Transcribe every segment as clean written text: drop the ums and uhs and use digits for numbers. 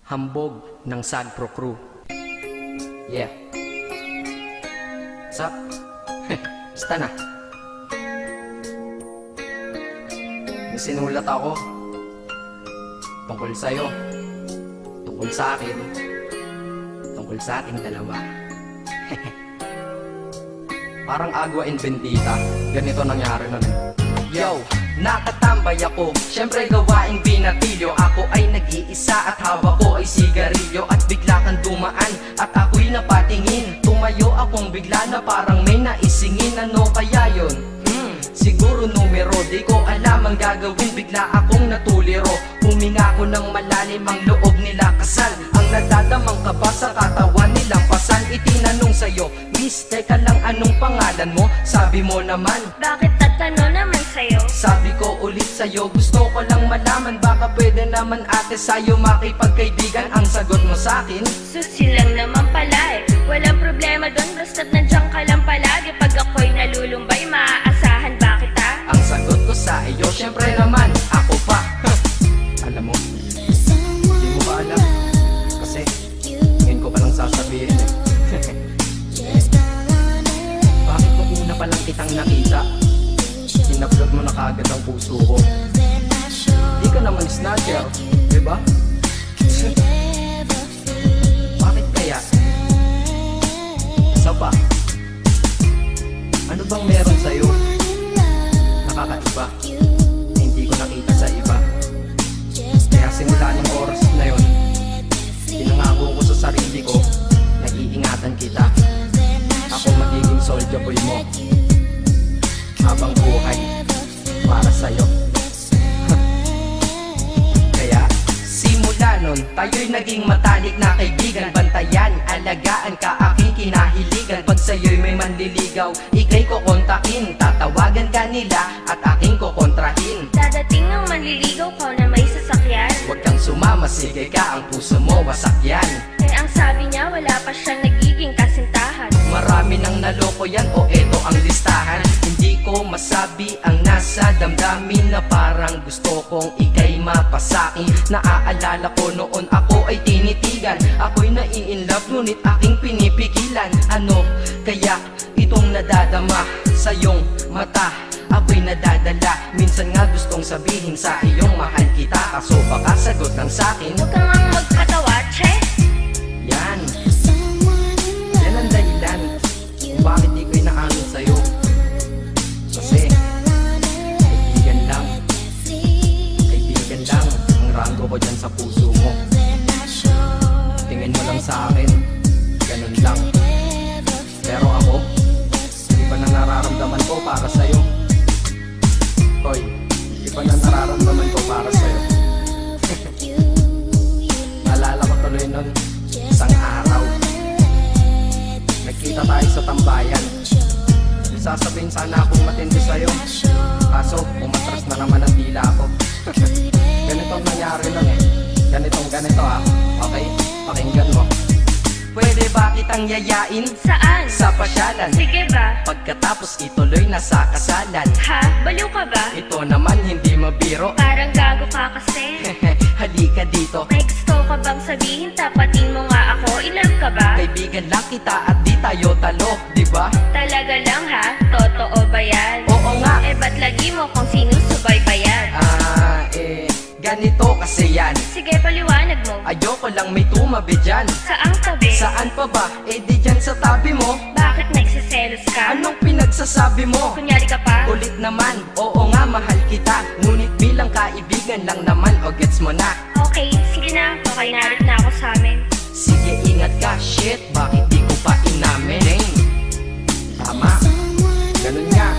Hambog ng Sagpro Crew. Yeah. What's up? Basta na. May sinulat ako tungkol sa'yo, tungkol sa akin, tungkol sa ating dalawa. Parang Agua and Bendita. Ganito nangyari nun. Yo! Nakatambay ako, syempre gawaing binatilyo. Ako ay nag-iisa at hawak ko ay sigarilyo. At bigla kang dumaan at ako'y napatingin. Tumayo akong bigla na parang may naisingin. Ano kaya yun? Siguro numero, di ko alam ang gagawin. Bigla akong natuliro. Huminga ko ng malalim, ang loob nila kasal. Ang nadadamang kaba sa katawan nilang pasan. Itinanong sa'yo, Miss, teka lang, anong pangalan mo? Sabi mo naman, bakit tatanong naman sa'yo? sabi ko ulit sa'yo, gusto ko lang malaman. Baka pwede naman ate sa'yo makipagkaibigan. Ang sagot mo sa'kin, Susi lang naman pala eh. Walang problema doon, basta't nandiyan ka lang palagi. Pag ako'y nalulumbay, maaasahan ba kita? ang sagot ko sa iyo, syempre naman, ako pa. Alam mo, hindi mo ba alam? Kasi, ngayon ko palang sasabihin eh. Bakit mo una palang kitang nakita? Inablog mo na kaagad ang puso ko. Di ka naman snatcher, diba? Bakit kaya? Isa pa, ano bang meron sa'yo? Nakakaiba, na hindi ko nakita sa iba. Kaya simula ng oras na yun, pinangako ko sa sarili ko na iingatan kita. Ako magiging soldier boy mo habang buhay para sa'yo. Kaya simula nun, tayo'y naging matalik na kaibigan. Bantayan, alagaan ka, aking kinahiligan. Pag sa'yo'y may manliligaw, ika'y kukontakin. Tatawagan ka nila at aking kukontrahin. Dadating ng manliligaw ko na may sasakyan. Huwag kang sumama, sige ka, ang puso mo wasak yan. Eh ang sabi niya, wala pa siyang nagiging kasintahan. Marami nang naloko yan, o eto ang listahan. Hindi ko masabi ang nasa damdamin, na parang gusto kong ika'y mapasakin. Naaalala ko noon ako ay tinitigan. Ako'y nai-inlove ngunit aking pinipigilan. Ano kaya itong nadadama sa iyong mata? Ako'y nadadala, minsan nga gustong sabihin sa iyong mahal kita. Kaso baka sagot lang sa'kin, Huwag kang ang magpatawa, che. yan ang dahilan kung bakit di ko inaamin sa'yo. Kasi kaibigan lang ang rango ko dyan sa puso mo. Tingin mo lang sa akin, ganun lang. Pero ako, iba na nararamdaman ko para sa'yo. Hoy, iba na nararamdaman ko para sa'yo. Naalala ko tuloy nun, isang araw nagkita tayo sa tambayan. Sasabihin sana akong matindi sa'yo, kaso umatras na naman ang dila ko. Ganito ang nangyari lang eh. Ganito ah. Okay, pakinggan mo. Pwede ba kitang yayain Saan? sa pasyalan? Sige ba? Pagkatapos ituloy na sa kasalan. Ha? Baliw ka ba? Ito naman hindi mabiro. Parang gago ka kasi. Halika dito, May gusto ka bang sabihin? Tapatin mo nga ako. I-love ka ba? kaibigan lang kita at di tayo talo, di ba? Talaga lang ha? Totoo ba yan? Oo nga. Eh ba't lagi mo kung sinusubaybayan? Ganito kasi yan. Sige, paliwanag mo. Ayoko lang may tumabi dyan. Saang tabi? Saan pa ba? Eh di dyan sa tabi mo. Bakit nagsiselos ka? Anong pinagsasabi mo? Kunyari ka pa? Ulit naman, oo nga mahal kita. Ngunit bilang kaibigan lang naman, o gets mo na. Okay, sige na. Okay, narit na ako sa amin. Sige ingat ka, shit, bakit di ko pa inamin? Dang. Tama, ganun nga.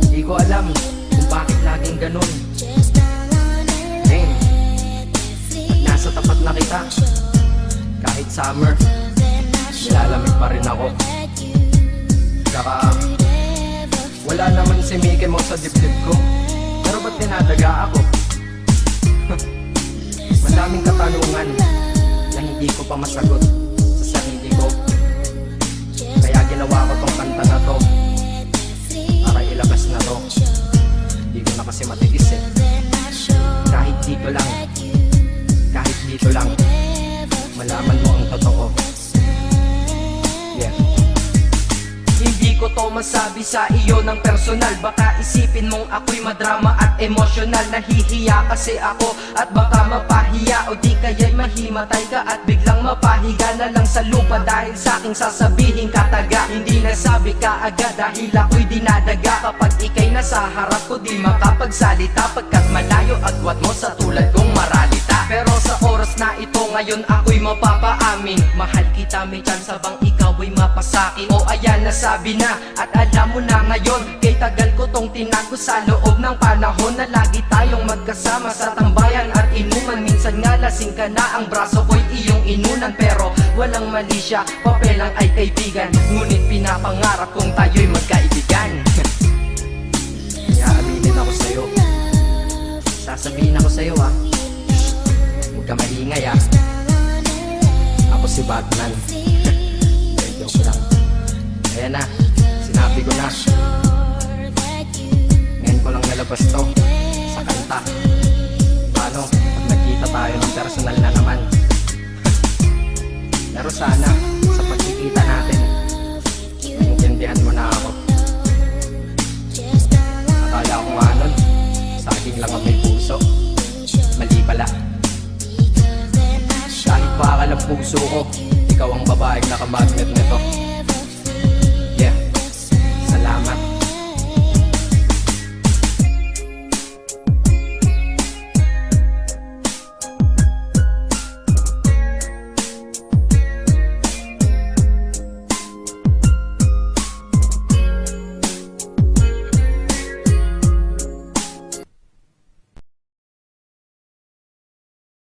Di ko alam kung bakit laging ganun. Dang. Pag nasa tapat na kita, kahit summer, nilalamig pa rin ako. Saka wala naman si Mickey Mouse sa dibdib ko, pero ba't dinadaga ako? Madaming katanungan na hindi ko pa masagot sa sarili ko. Kaya ginawa ko tong kanta na to para ilabas na to. Hindi ko na kasi matiis eh. Kahit dito lang, kahit dito Gusto lang malaman mo ang totoo. Yeah. Hindi ko to masabi sa iyo ng personal. Baka isipin mong ako'y madrama at emosyonal. Nahihiya kasi ako at baka mapahiya, o di kaya'y mahimatay ka at biglang mapahiga na lang sa lupa dahil sa aking sasabihin kataga. Hindi nasabi ka agad dahil ako'y dinadaga. Kapag ika'y nasa harap ko di makapagsalita, pagkat malayo agwat mo sa tulad kong maralita. Pero sa oras na ito ngayon ako'y mapapaamin, mahal kita, may tsansa bang ikaw ay mapasakin? O ayan, nasabi na at alam mo na ngayon. Kay tagal ko tong tinago sa loob ng panahon na lagi tayong magkasama sa tambayan at inuman. Minsan nga lasing ka na, ang braso ko'y iyong inunan. Pero walang mali siya, papel lang ay kaibigan. Ngunit pinapangarap kong tayo'y magkaibigan. Kaya aminin ako sa'yo, sasabihin ako sa'yo huwag ka maingay Ako si Batman. Joke lang. Ayan na, sinabi ko na. Ngayon ko lang nalabas to sa kanta. Paano pag nagkita tayo ng personal na naman? Pero sana sa pagkikita natin maintindihan mo na ako. Akala ko nga nun saging lang ang may puso. Mali pala. Kahit bakal ang puso ko, ikaw ang babaeng nakamagnet nito.